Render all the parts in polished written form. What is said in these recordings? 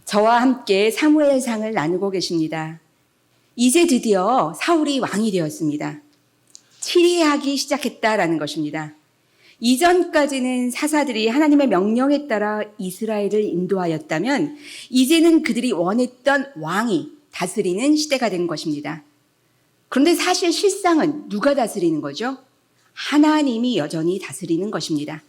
저와 함께 사무엘상을 나누고 계십니다. 이제 드디어 사울이 왕이 되었습니다. 치리하기 시작했다라는 것입니다. 이전까지는 사사들이 하나님의 명령에 따라 이스라엘을 인도하였다면 이제는 그들이 원했던 왕이 다스리는 시대가 된 것입니다. 그런데 사실 실상은 누가 다스리는 거죠? 하나님이 여전히 다스리는 것입니다.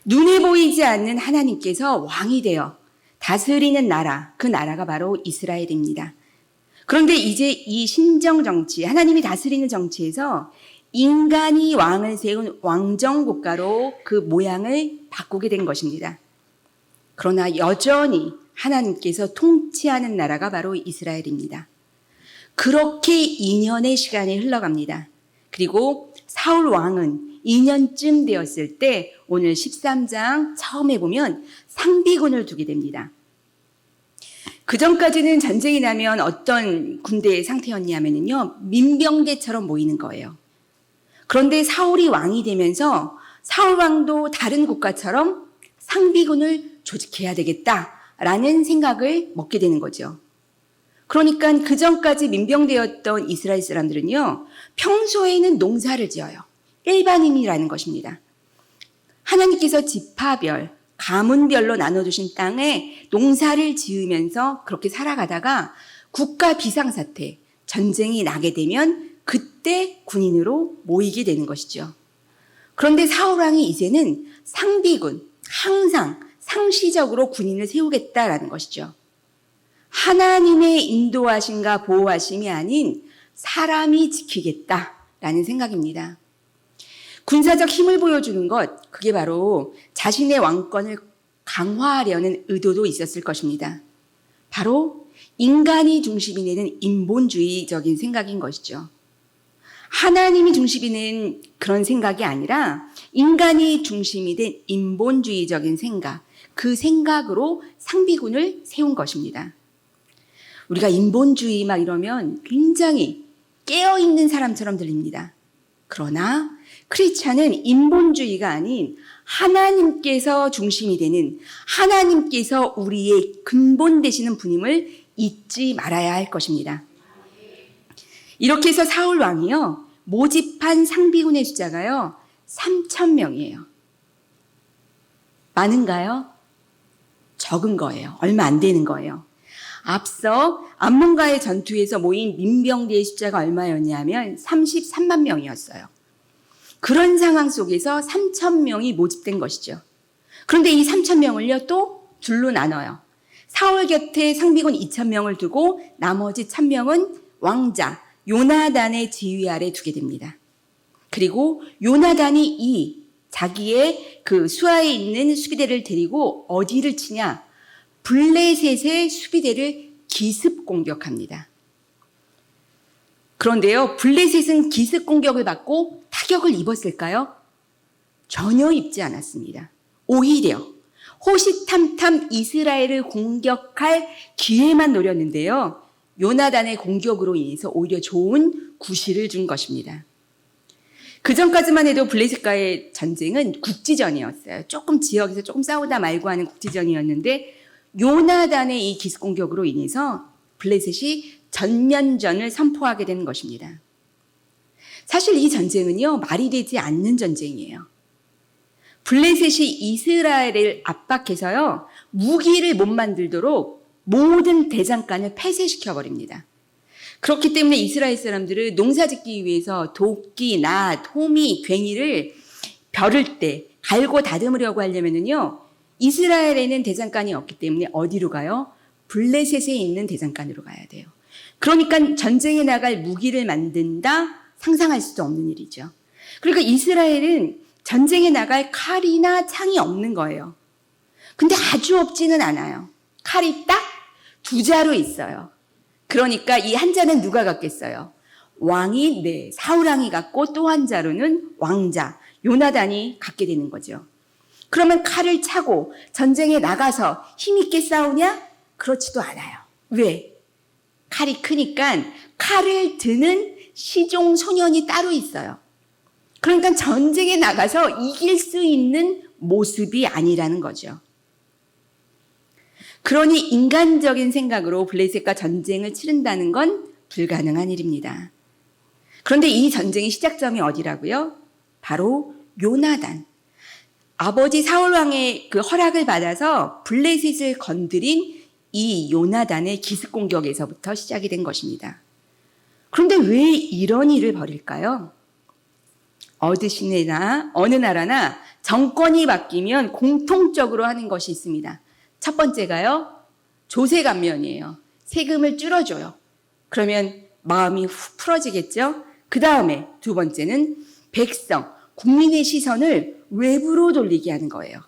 눈에 보이지 않는 하나님께서 왕이 되어 다스리는 나라, 그 나라가 바로 이스라엘입니다. 그런데 이제 이 신정 정치, 하나님이 다스리는 정치에서 인간이 왕을 세운 왕정 국가로 그 모양을 바꾸게 된 것입니다. 그러나 여전히 하나님께서 통치하는 나라가 바로 이스라엘입니다. 그렇게 2년의 시간이 흘러갑니다. 그리고 사울 왕은 2년쯤 되었을 때 오늘 13장 처음에 보면 상비군을 두게 됩니다. 그 전까지는 전쟁이 나면 어떤 군대의 상태였냐면요, 민병대처럼 모이는 거예요. 그런데 사울이 왕이 되면서 사울 왕도 다른 국가처럼 상비군을 조직해야 되겠다라는 생각을 먹게 되는 거죠. 그러니까 그 전까지 민병대였던 이스라엘 사람들은요, 평소에는 농사를 지어요. 일반인이라는 것입니다. 하나님께서 지파별, 가문별로 나눠주신 땅에 농사를 지으면서 그렇게 살아가다가 국가 비상사태, 전쟁이 나게 되면 그때 군인으로 모이게 되는 것이죠. 그런데 사울왕이 이제는 상비군, 항상 상시적으로 군인을 세우겠다라는 것이죠. 하나님의 인도하심과 보호하심이 아닌 사람이 지키겠다라는 생각입니다. 군사적 힘을 보여주는 것, 그게 바로 자신의 왕권을 강화하려는 의도도 있었을 것입니다. 바로 인간이 중심이 되는 인본주의적인 생각인 것이죠. 하나님이 중심이 되는 그런 생각이 아니라 인간이 중심이 된 인본주의적인 생각, 그 생각으로 상비군을 세운 것입니다. 우리가 인본주의 막 이러면 굉장히 깨어있는 사람처럼 들립니다. 그러나 크리스찬은 인본주의가 아닌 하나님께서 중심이 되는, 하나님께서 우리의 근본 되시는 분임을 잊지 말아야 할 것입니다. 이렇게 해서 사울 왕이요, 모집한 상비군의 숫자가요 3,000명이에요. 많은가요? 적은 거예요. 얼마 안 되는 거예요. 앞서 암몬과의 전투에서 모인 민병대의 숫자가 얼마였냐면 33만 명이었어요. 그런 상황 속에서 3,000명이 모집된 것이죠. 그런데 이 3,000명을요 또 둘로 나눠요. 사울 곁에 상비군 2,000명을 두고 나머지 1,000명은 왕자 요나단의 지휘 아래 두게 됩니다. 그리고 요나단이 자기의 그 수하에 있는 수비대를 데리고 어디를 치냐? 블레셋의 수비대를 기습 공격합니다. 그런데요, 블레셋은 기습 공격을 받고 타격을 입었을까요? 전혀 입지 않았습니다. 오히려 호시탐탐 이스라엘을 공격할 기회만 노렸는데요, 요나단의 공격으로 인해서 오히려 좋은 구실을 준 것입니다. 그 전까지만 해도 블레셋과의 전쟁은 국지전이었어요. 조금 지역에서 조금 싸우다 말고 하는 국지전이었는데 요나단의 이 기습 공격으로 인해서 블레셋이 전면전을 선포하게 되는 것입니다. 사실 이 전쟁은요, 말이 되지 않는 전쟁이에요. 블레셋이 이스라엘을 압박해서요, 무기를 못 만들도록 모든 대장간을 폐쇄시켜버립니다. 그렇기 때문에 이스라엘 사람들은 농사 짓기 위해서 도끼, 낫, 호미, 괭이를 벼를 때 갈고 다듬으려고 하려면요, 이스라엘에는 대장간이 없기 때문에 어디로 가요? 블레셋에 있는 대장간으로 가야 돼요. 그러니까 전쟁에 나갈 무기를 만든다? 상상할 수도 없는 일이죠. 그러니까 이스라엘은 전쟁에 나갈 칼이나 창이 없는 거예요. 근데 아주 없지는 않아요. 칼이 딱 2자루 있어요. 그러니까 이 한 자는 누가 갖겠어요? 왕이, 사울왕이 갖고 또 한 자루는 왕자, 요나단이 갖게 되는 거죠. 그러면 칼을 차고 전쟁에 나가서 힘있게 싸우냐? 그렇지도 않아요. 왜? 칼이 크니까 칼을 드는 시종 소년이 따로 있어요. 그러니까 전쟁에 나가서 이길 수 있는 모습이 아니라는 거죠. 그러니 인간적인 생각으로 블레셋과 전쟁을 치른다는 건 불가능한 일입니다. 그런데 이 전쟁의 시작점이 어디라고요? 바로 요나단. 아버지 사울 왕의 그 허락을 받아서 블레셋을 건드린 이 요나단의 기습 공격에서부터 시작이 된 것입니다. 그런데 왜 이런 일을 벌일까요? 어느 나라나 정권이 바뀌면 공통적으로 하는 것이 있습니다. 첫 번째가요, 조세감면이에요. 세금을 줄여줘요. 그러면 마음이 훅 풀어지겠죠? 그 다음에 두 번째는 백성, 국민의 시선을 외부로 돌리게 하는 거예요.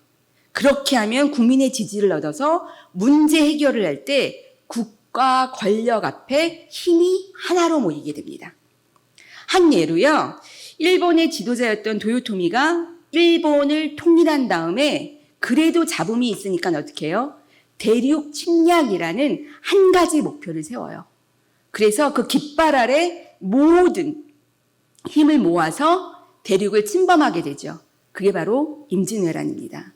그렇게 하면 국민의 지지를 얻어서 문제 해결을 할 때 국가 권력 앞에 힘이 하나로 모이게 됩니다. 한 예로요, 일본의 지도자였던 도요토미가 일본을 통일한 다음에 그래도 잡음이 있으니까 어떻게 해요? 대륙 침략이라는 한 가지 목표를 세워요. 그래서 그 깃발 아래 모든 힘을 모아서 대륙을 침범하게 되죠. 그게 바로 임진왜란입니다.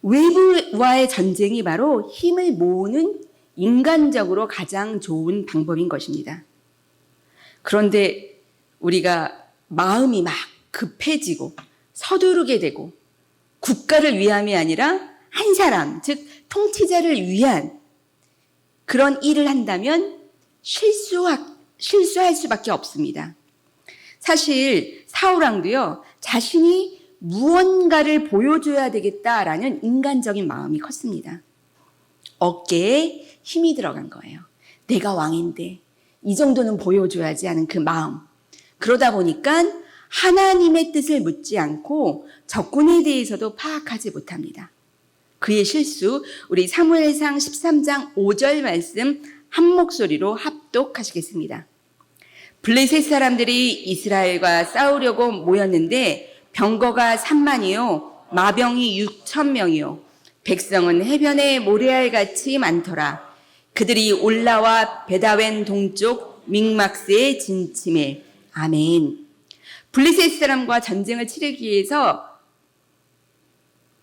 외부와의 전쟁이 바로 힘을 모으는 인간적으로 가장 좋은 방법인 것입니다. 그런데 우리가 마음이 막 급해지고 서두르게 되고 국가를 위함이 아니라 한 사람, 즉 통치자를 위한 그런 일을 한다면 실수할 수밖에 없습니다. 사실 사울왕도요, 자신이 무언가를 보여줘야 되겠다라는 인간적인 마음이 컸습니다. 어깨에 힘이 들어간 거예요. 내가 왕인데 이 정도는 보여줘야지 하는 그 마음. 그러다 보니까 하나님의 뜻을 묻지 않고 적군에 대해서도 파악하지 못합니다. 그의 실수, 우리 사무엘상 13장 5절 말씀 한 목소리로 합독하시겠습니다. 블레셋 사람들이 이스라엘과 싸우려고 모였는데 병거가 3만이요 마병이 6,000명이요 백성은 해변에 모래알같이 많더라. 그들이 올라와 베다웬 동쪽 믹막스에 진침해. 아멘. 블레셋 사람과 전쟁을 치르기 위해서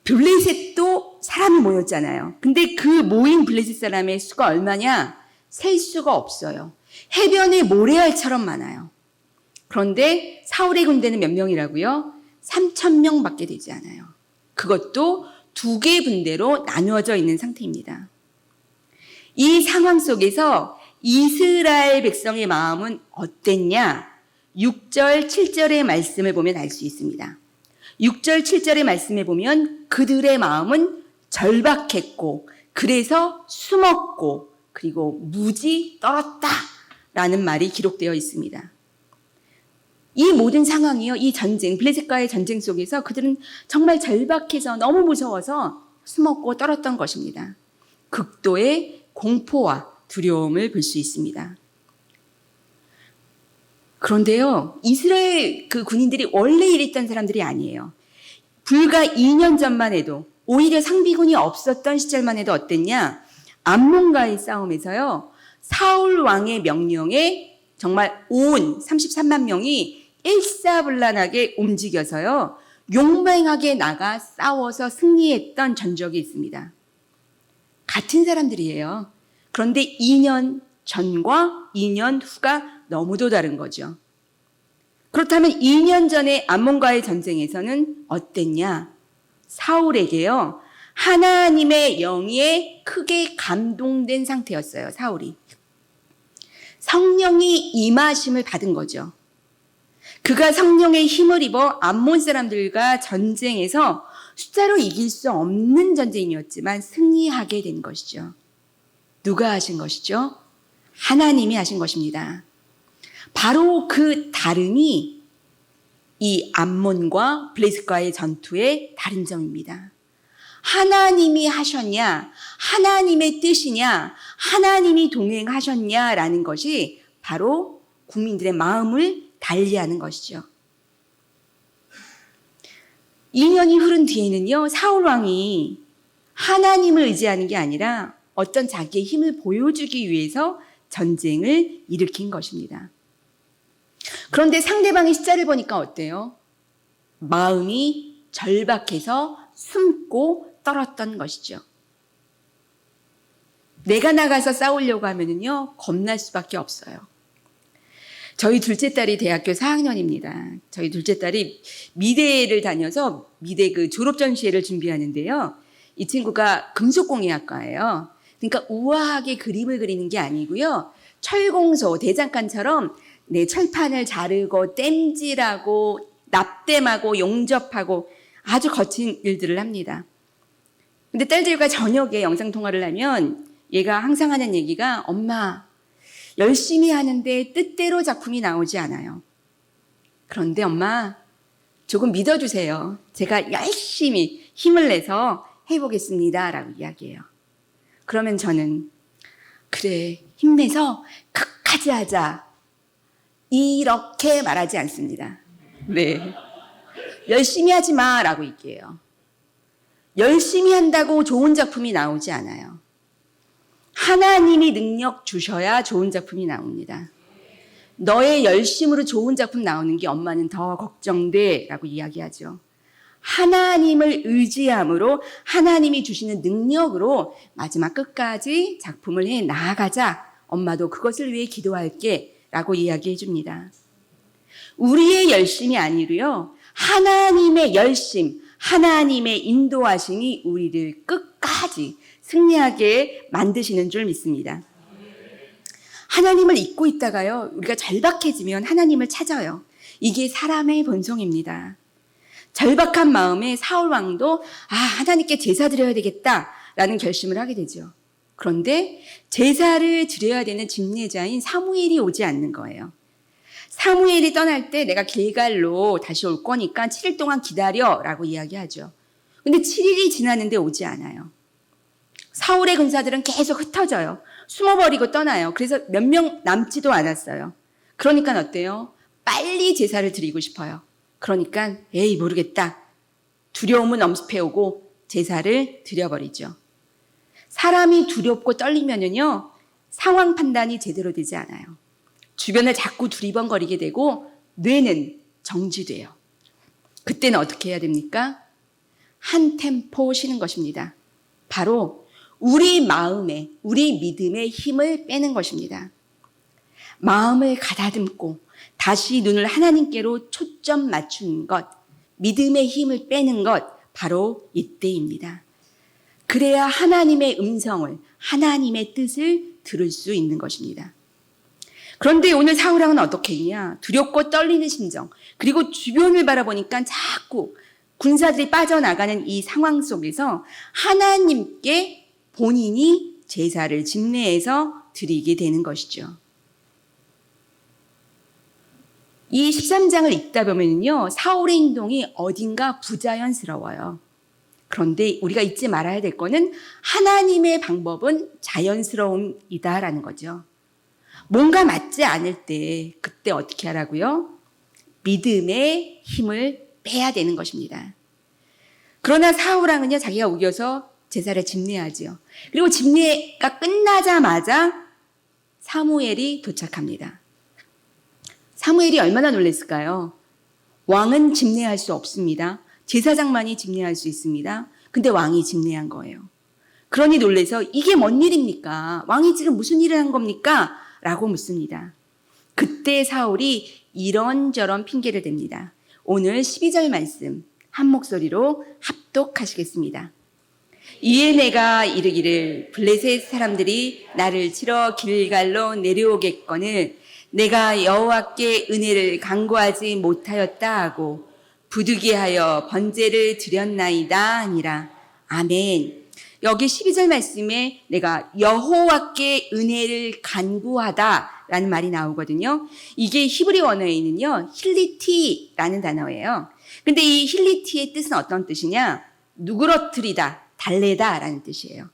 블레셋도 사람이 모였잖아요. 근데 그 모인 블레셋 사람의 수가 얼마냐? 셀 수가 없어요. 해변에 모래알처럼 많아요. 그런데 사울의 군대는 몇 명이라고요? 3,000명밖에 되지 않아요. 그것도 두 개의 분대로 나누어져 있는 상태입니다. 이 상황 속에서 이스라엘 백성의 마음은 어땠냐? 6절, 7절의 말씀을 보면 알 수 있습니다. 6절, 7절의 말씀에 보면 그들의 마음은 절박했고 그래서 숨었고 그리고 무지 떨었다라는 말이 기록되어 있습니다. 이 모든 상황이요, 이 전쟁, 블레셋과의 전쟁 속에서 그들은 정말 절박해서 너무 무서워서 숨었고 떨었던 것입니다. 극도의 공포와 두려움을 볼 수 있습니다. 그런데요, 이스라엘 그 군인들이 원래 이랬던 사람들이 아니에요. 불과 2년 전만 해도, 오히려 상비군이 없었던 시절만 해도 어땠냐? 암몬과의 싸움에서요, 사울 왕의 명령에 정말 온 33만 명이 일사불란하게 움직여서요, 용맹하게 나가 싸워서 승리했던 전적이 있습니다. 같은 사람들이에요. 그런데 2년 전과 2년 후가 너무도 다른 거죠. 그렇다면 2년 전에 암몬과의 전쟁에서는 어땠냐? 사울에게요, 하나님의 영에 크게 감동된 상태였어요, 사울이. 성령이 임하심을 받은 거죠. 그가 성령의 힘을 입어 암몬 사람들과 전쟁에서 숫자로 이길 수 없는 전쟁이었지만 승리하게 된 것이죠. 누가 하신 것이죠? 하나님이 하신 것입니다. 바로 그 다름이 이 암몬과 블레셋과의 전투의 다른 점입니다. 하나님이 하셨냐, 하나님의 뜻이냐, 하나님이 동행하셨냐라는 것이 바로 국민들의 마음을 달리하는 것이죠. 2년이 흐른 뒤에는요, 사울 왕이 하나님을 의지하는 게 아니라 어떤 자기의 힘을 보여주기 위해서 전쟁을 일으킨 것입니다. 그런데 상대방의 숫자를 보니까 어때요? 마음이 절박해서 숨고 떨었던 것이죠. 내가 나가서 싸우려고 하면은요, 겁날 수밖에 없어요. 저희 둘째 딸이 대학교 4학년입니다. 저희 둘째 딸이 미대를 다녀서 미대 그 졸업 전시회를 준비하는데요. 이 친구가 금속공예학과예요. 그러니까 우아하게 그림을 그리는 게 아니고요. 철공소, 대장간처럼 철판을 자르고 땜질하고 납땜하고 용접하고 아주 거친 일들을 합니다. 근데 딸들과 저녁에 영상통화를 하면 얘가 항상 하는 얘기가 엄마, 열심히 하는데 뜻대로 작품이 나오지 않아요. 그런데 엄마, 조금 믿어주세요. 제가 열심히 힘을 내서 해보겠습니다. 라고 이야기해요. 그러면 저는 그래, 힘내서 끝까지 하자. 이렇게 말하지 않습니다. 네. 열심히 하지 마. 라고 얘기해요. 열심히 한다고 좋은 작품이 나오지 않아요. 하나님이 능력 주셔야 좋은 작품이 나옵니다. 너의 열심으로 좋은 작품 나오는 게 엄마는 더 걱정돼 라고 이야기하죠. 하나님을 의지함으로 하나님이 주시는 능력으로 마지막 끝까지 작품을 해 나아가자. 엄마도 그것을 위해 기도할게 라고 이야기해 줍니다. 우리의 열심이 아니고요. 하나님의 열심, 하나님의 인도하심이 우리를 끝까지 승리하게 만드시는 줄 믿습니다. 하나님을 잊고 있다가요, 우리가 절박해지면 하나님을 찾아요. 이게 사람의 본성입니다. 절박한 마음에 사울 왕도 하나님께 제사 드려야 되겠다라는 결심을 하게 되죠. 그런데 제사를 드려야 되는 집례자인 사무엘이 오지 않는 거예요. 사무엘이 떠날 때 내가 길갈로 다시 올 거니까 7일 동안 기다려라고 이야기하죠. 근데 7일이 지났는데 오지 않아요. 사울의 군사들은 계속 흩어져요. 숨어버리고 떠나요. 그래서 몇 명 남지도 않았어요. 그러니까 어때요? 빨리 제사를 드리고 싶어요. 그러니까 에이 모르겠다. 두려움은 엄습해오고 제사를 드려버리죠. 사람이 두렵고 떨리면은요, 상황 판단이 제대로 되지 않아요. 주변을 자꾸 두리번거리게 되고 뇌는 정지돼요. 그때는 어떻게 해야 됩니까? 한 템포 쉬는 것입니다. 바로 우리 마음에, 우리 믿음의 힘을 빼는 것입니다. 마음을 가다듬고 다시 눈을 하나님께로 초점 맞추는 것, 믿음의 힘을 빼는 것, 바로 이때입니다. 그래야 하나님의 음성을, 하나님의 뜻을 들을 수 있는 것입니다. 그런데 오늘 사울왕은 어떻게 했냐? 두렵고 떨리는 심정, 그리고 주변을 바라보니까 자꾸 군사들이 빠져나가는 이 상황 속에서 하나님께 본인이 제사를 집례해서 드리게 되는 것이죠. 이 13장을 읽다 보면요, 사울의 행동이 어딘가 부자연스러워요. 그런데 우리가 잊지 말아야 될 거는 하나님의 방법은 자연스러움이다라는 거죠. 뭔가 맞지 않을 때 그때 어떻게 하라고요? 믿음의 힘을 빼야 되는 것입니다. 그러나 사울왕은요, 자기가 우겨서 제사를 집례하지요. 그리고 집례가 끝나자마자 사무엘이 도착합니다. 사무엘이 얼마나 놀랐을까요? 왕은 집례할 수 없습니다. 제사장만이 집례할 수 있습니다. 근데 왕이 집례한 거예요. 그러니 놀라서 이게 뭔 일입니까? 왕이 지금 무슨 일을 한 겁니까? 라고 묻습니다. 그때 사울이 이런저런 핑계를 댑니다. 오늘 12절 말씀 한 목소리로 합독하시겠습니다. 이에 내가 이르기를 블레셋 사람들이 나를 치러 길갈로 내려오겠거늘 내가 여호와께 은혜를 간구하지 못하였다 하고 부득이하여 번제를 드렸나이다 아니라. 아멘. 여기 12절 말씀에 내가 여호와께 은혜를 간구하다라는 말이 나오거든요. 이게 히브리 원어에는요, 힐리티라는 단어예요. 근데 이 힐리티의 뜻은 어떤 뜻이냐? 누그러뜨리다, 달래다라는 뜻이에요.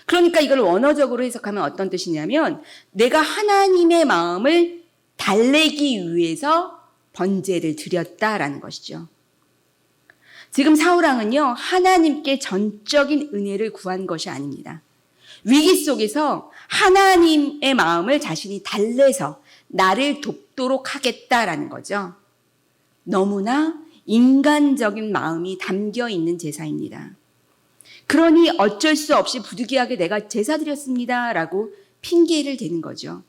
그러니까 이걸 원어적으로 해석하면 어떤 뜻이냐면 내가 하나님의 마음을 달래기 위해서 번제를 드렸다라는 것이죠. 지금 사울왕은요, 하나님께 전적인 은혜를 구한 것이 아닙니다. 위기 속에서 하나님의 마음을 자신이 달래서 나를 돕도록 하겠다라는 거죠. 너무나 인간적인 마음이 담겨 있는 제사입니다. 그러니 어쩔 수 없이 부득이하게 내가 제사 드렸습니다라고 핑계를 대는 거죠.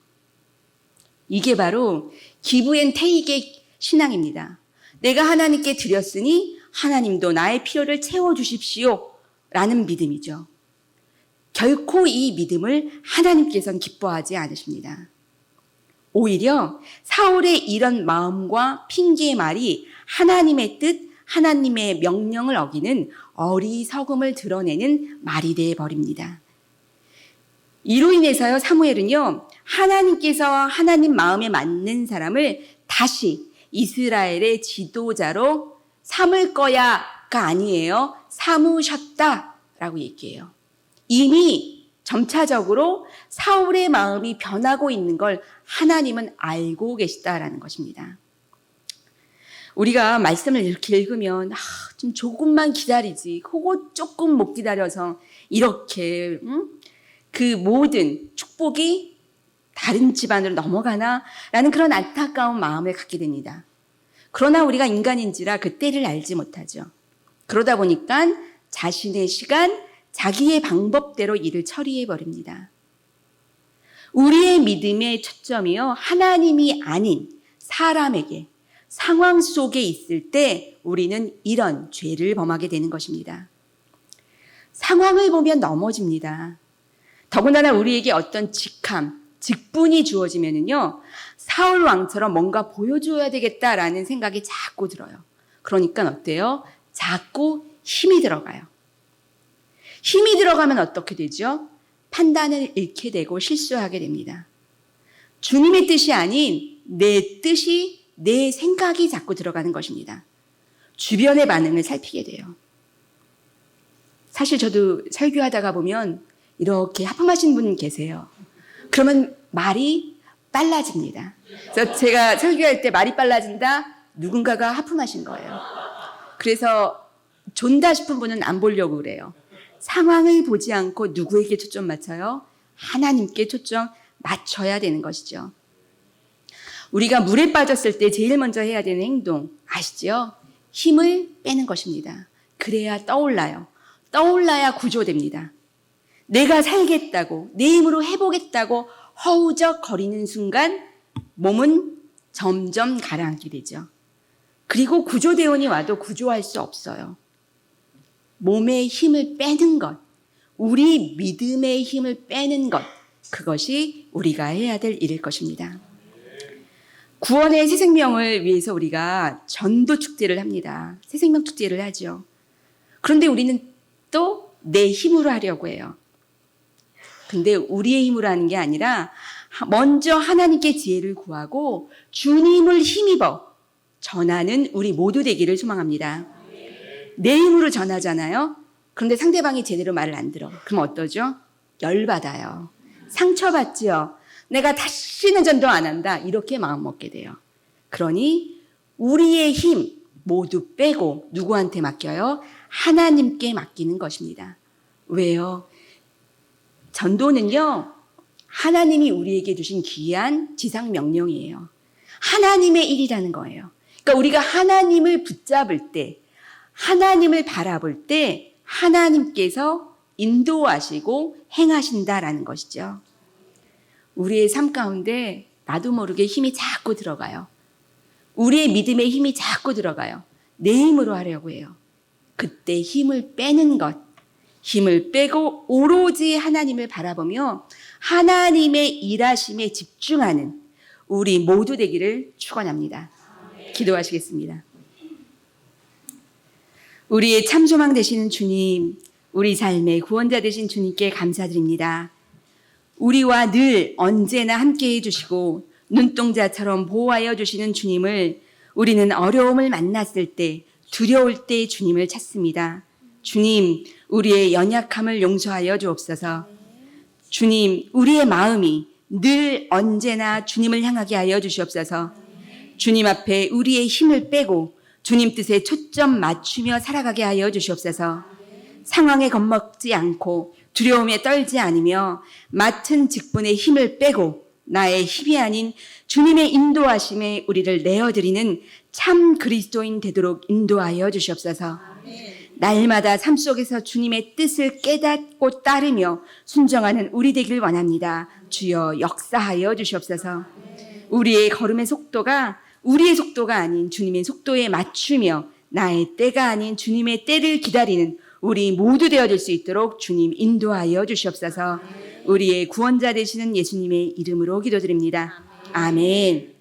이게 바로 기브앤테이크의 신앙입니다. 내가 하나님께 드렸으니 하나님도 나의 필요를 채워주십시오 라는 믿음이죠. 결코 이 믿음을 하나님께서는 기뻐하지 않으십니다. 오히려 사울의 이런 마음과 핑계의 말이 하나님의 뜻, 하나님의 명령을 어기는 어리석음을 드러내는 말이 되어버립니다. 이로 인해서요, 사무엘은요, 하나님께서 하나님 마음에 맞는 사람을 다시 이스라엘의 지도자로 삼을 거야가 아니에요. 삼으셨다라고 얘기해요. 이미 점차적으로 사울의 마음이 변하고 있는 걸 하나님은 알고 계시다라는 것입니다. 우리가 말씀을 이렇게 읽으면 좀 조금만 기다리지, 그거 조금 못 기다려서 이렇게 그 모든 축복이 다른 집안으로 넘어가나? 라는 그런 안타까운 마음을 갖게 됩니다. 그러나 우리가 인간인지라 그 때를 알지 못하죠. 그러다 보니까 자신의 시간, 자기의 방법대로 일을 처리해버립니다. 우리의 믿음의 초점이요, 하나님이 아닌 사람에게, 상황 속에 있을 때 우리는 이런 죄를 범하게 되는 것입니다. 상황을 보면 넘어집니다. 더군다나 우리에게 어떤 직분이 주어지면은요, 사울 왕처럼 뭔가 보여줘야 되겠다라는 생각이 자꾸 들어요. 그러니까 어때요? 자꾸 힘이 들어가요. 힘이 들어가면 어떻게 되죠? 판단을 잃게 되고 실수하게 됩니다. 주님의 뜻이 아닌 내 뜻이, 내 생각이 자꾸 들어가는 것입니다. 주변의 반응을 살피게 돼요. 사실 저도 설교하다가 보면 이렇게 하품하신 분 계세요. 그러면 말이 빨라집니다. 그래서 제가 설교할 때 말이 빨라진다? 누군가가 하품하신 거예요. 그래서 존다 싶은 분은 안 보려고 그래요. 상황을 보지 않고 누구에게 초점 맞춰요? 하나님께 초점 맞춰야 되는 것이죠. 우리가 물에 빠졌을 때 제일 먼저 해야 되는 행동 아시죠? 힘을 빼는 것입니다. 그래야 떠올라요. 떠올라야 구조됩니다. 내가 살겠다고, 내 힘으로 해보겠다고 허우적거리는 순간 몸은 점점 가라앉게 되죠. 그리고 구조대원이 와도 구조할 수 없어요. 몸의 힘을 빼는 것, 우리 믿음의 힘을 빼는 것, 그것이 우리가 해야 될 일일 것입니다. 구원의 새 생명을 위해서 우리가 전도 축제를 합니다. 새 생명 축제를 하죠. 그런데 우리는 또 내 힘으로 하려고 해요. 근데 우리의 힘으로 하는 게 아니라 먼저 하나님께 지혜를 구하고 주님을 힘입어 전하는 우리 모두 되기를 소망합니다. 내 힘으로 전하잖아요. 그런데 상대방이 제대로 말을 안 들어. 그럼 어떠죠? 열받아요. 상처받지요. 내가 다시는 전도 안 한다. 이렇게 마음먹게 돼요. 그러니 우리의 힘 모두 빼고 누구한테 맡겨요? 하나님께 맡기는 것입니다. 왜요? 전도는요, 하나님이 우리에게 주신 귀한 지상 명령이에요. 하나님의 일이라는 거예요. 그러니까 우리가 하나님을 붙잡을 때, 하나님을 바라볼 때 하나님께서 인도하시고 행하신다라는 것이죠. 우리의 삶 가운데 나도 모르게 힘이 자꾸 들어가요. 우리의 믿음의 힘이 자꾸 들어가요. 내 힘으로 하려고 해요. 그때 힘을 빼는 것, 힘을 빼고 오로지 하나님을 바라보며 하나님의 일하심에 집중하는 우리 모두 되기를 축원합니다. 기도하시겠습니다. 우리의 참 소망 되시는 주님, 우리 삶의 구원자 되신 주님께 감사드립니다. 우리와 늘 언제나 함께해 주시고 눈동자처럼 보호하여 주시는 주님을 우리는 어려움을 만났을 때, 두려울 때 주님을 찾습니다. 주님, 우리의 연약함을 용서하여 주옵소서. 주님, 우리의 마음이 늘 언제나 주님을 향하게 하여 주시옵소서. 주님 앞에 우리의 힘을 빼고 주님 뜻에 초점 맞추며 살아가게 하여 주시옵소서. 상황에 겁먹지 않고 두려움에 떨지 않으며 맡은 직분의 힘을 빼고 나의 힘이 아닌 주님의 인도하심에 우리를 내어드리는 참 그리스도인 되도록 인도하여 주시옵소서. 날마다 삶 속에서 주님의 뜻을 깨닫고 따르며 순종하는 우리 되길 원합니다. 주여 역사하여 주시옵소서. 우리의 걸음의 속도가 우리의 속도가 아닌 주님의 속도에 맞추며 나의 때가 아닌 주님의 때를 기다리는 우리 모두 되어질 수 있도록 주님 인도하여 주시옵소서. 우리의 구원자 되시는 예수님의 이름으로 기도드립니다. 아멘.